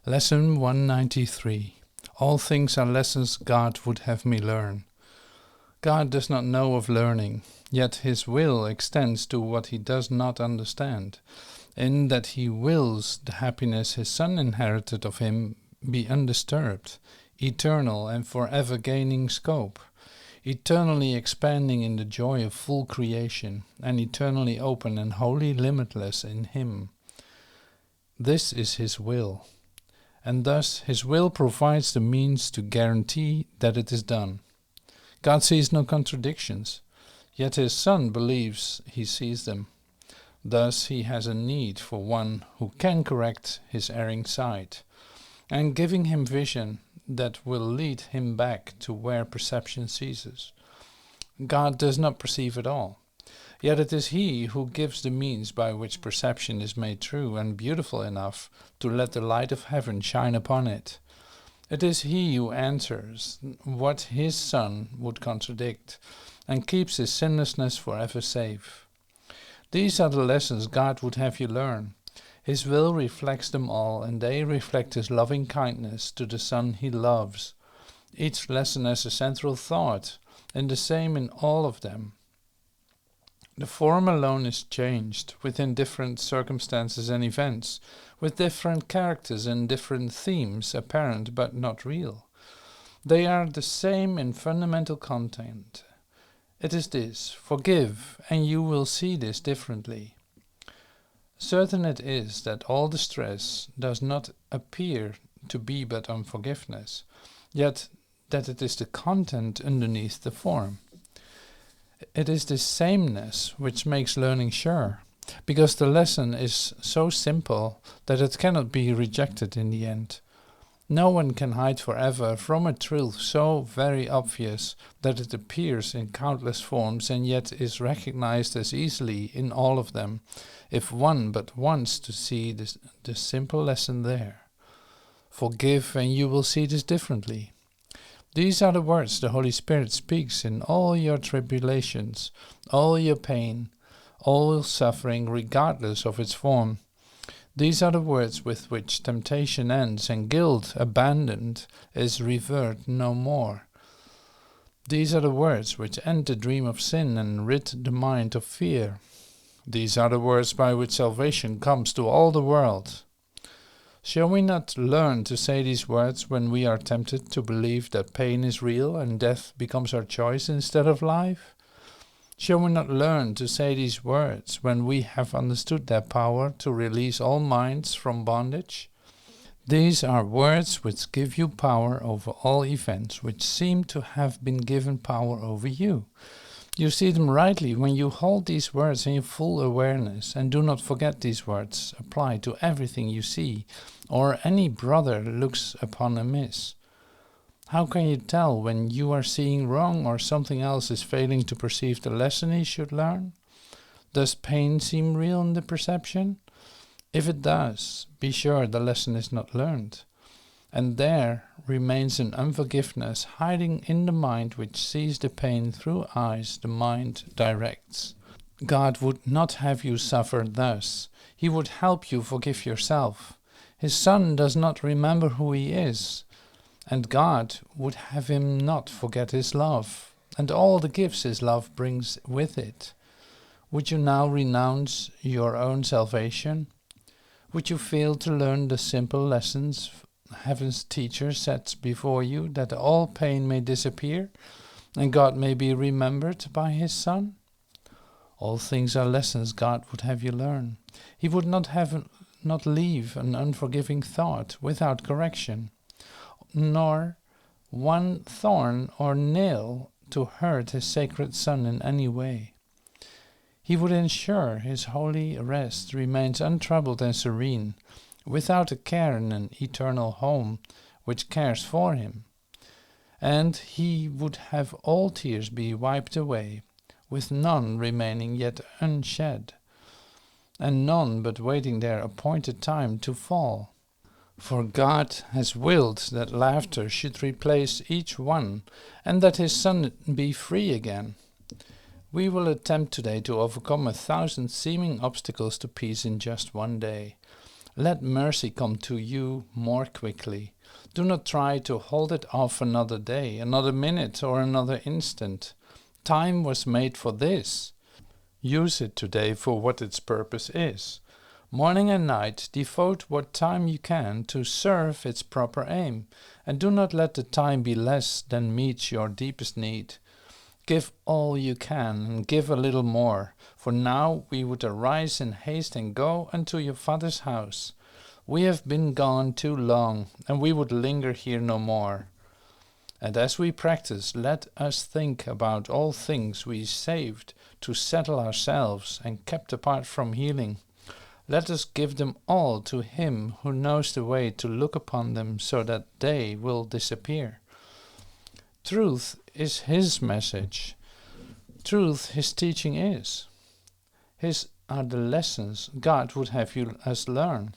Lesson 193. All things are lessons God would have me learn. God does not know of learning, yet his will extends to what he does not understand, in that he wills the happiness his Son inherited of him be undisturbed, eternal and forever gaining scope, eternally expanding in the joy of full creation, and eternally open and wholly limitless in him. This is his will. And thus his will provides the means to guarantee that it is done. God sees no contradictions, yet his Son believes he sees them. Thus he has a need for one who can correct his erring sight, and giving him vision that will lead him back to where perception ceases. God does not perceive at all, yet it is he who gives the means by which perception is made true and beautiful enough to let the light of heaven shine upon it. It is he who answers what his Son would contradict, and keeps his sinlessness forever safe. These are the lessons God would have you learn. His will reflects them all, and they reflect his loving kindness to the Son he loves. Each lesson has a central thought, and the same in all of them. The form alone is changed within different circumstances and events, with different characters and different themes apparent but not real. They are the same in fundamental content. It is this: forgive, and you will see this differently. Certain it is that all the stress does not appear to be but unforgiveness, yet that it is the content underneath the form. It is this sameness which makes learning sure, because the lesson is so simple that it cannot be rejected in the end. No one can hide forever from a truth so very obvious that it appears in countless forms and yet is recognized as easily in all of them, if one but wants to see the simple lesson there. Forgive, and you will see this differently. These are the words the Holy Spirit speaks in all your tribulations, all your pain, all suffering, regardless of its form. These are the words with which temptation ends and guilt, abandoned, is revered no more. These are the words which end the dream of sin and rid the mind of fear. These are the words by which salvation comes to all the world. Shall we not learn to say these words when we are tempted to believe that pain is real and death becomes our choice instead of life? Shall we not learn to say these words when we have understood their power to release all minds from bondage? These are words which give you power over all events which seem to have been given power over you. You see them rightly when you hold these words in your full awareness, and do not forget these words apply to everything you see or any brother looks upon amiss. How can you tell when you are seeing wrong or something else is failing to perceive the lesson he should learn? Does pain seem real in the perception? If it does, be sure the lesson is not learned. And there remains an unforgiveness hiding in the mind which sees the pain through eyes the mind directs. God would not have you suffer thus. He would help you forgive yourself. His Son does not remember who he is, and God would have him not forget his love, and all the gifts his love brings with it. Would you now renounce your own salvation? Would you fail to learn the simple lessons Heaven's teacher sets before you, that all pain may disappear and God may be remembered by his Son? All things are lessons God would have you learn. He would not leave an unforgiving thought without correction, nor one thorn or nail to hurt his sacred Son in any way. He would ensure his holy rest remains untroubled and serene, without a care in an eternal home which cares for him. And he would have all tears be wiped away, with none remaining yet unshed, and none but waiting their appointed time to fall. For God has willed that laughter should replace each one, and that his Son be free again. We will attempt today to overcome 1,000 seeming obstacles to peace in just one day. Let mercy come to you more quickly. Do not try to hold it off another day, another minute, or another instant. Time was made for this. Use it today for what its purpose is. Morning and night, devote what time you can to serve its proper aim, and do not let the time be less than meets your deepest need. Give all you can, and give a little more, for now we would arise in haste and go unto your Father's house. We have been gone too long, and we would linger here no more. And as we practice, let us think about all things we saved to settle ourselves and kept apart from healing. Let us give them all to Him who knows the way to look upon them so that they will disappear. Truth is His message. Truth His teaching is. His are the lessons God would have us learn.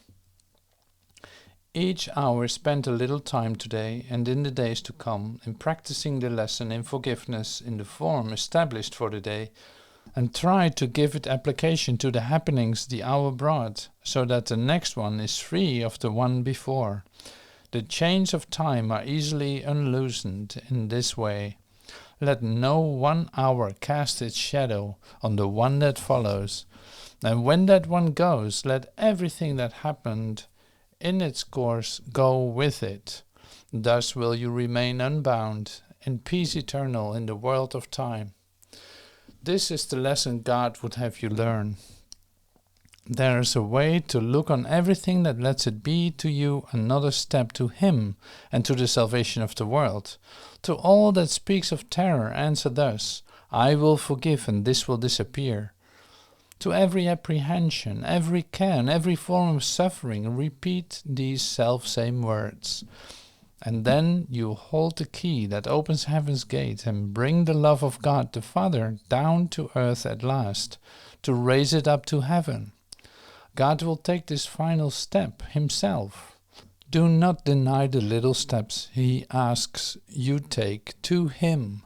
Each hour spend a little time today and in the days to come in practicing the lesson in forgiveness in the form established for the day, and try to give it application to the happenings the hour brought, so that the next one is free of the one before. The chains of time are easily unloosened in this way. Let no 1 hour cast its shadow on the one that follows, and when that one goes, let everything that happened in its course go with it. Thus will you remain unbound, in peace eternal in the world of time. This is the lesson God would have you learn. There is a way to look on everything that lets it be to you another step to Him and to the salvation of the world. To all that speaks of terror, answer thus, I will forgive and this will disappear. To every apprehension, every care, and every form of suffering, repeat these self-same words. And then you hold the key that opens heaven's gate and bring the love of God the Father down to earth at last, to raise it up to heaven. God will take this final step Himself. Do not deny the little steps He asks you take to Him.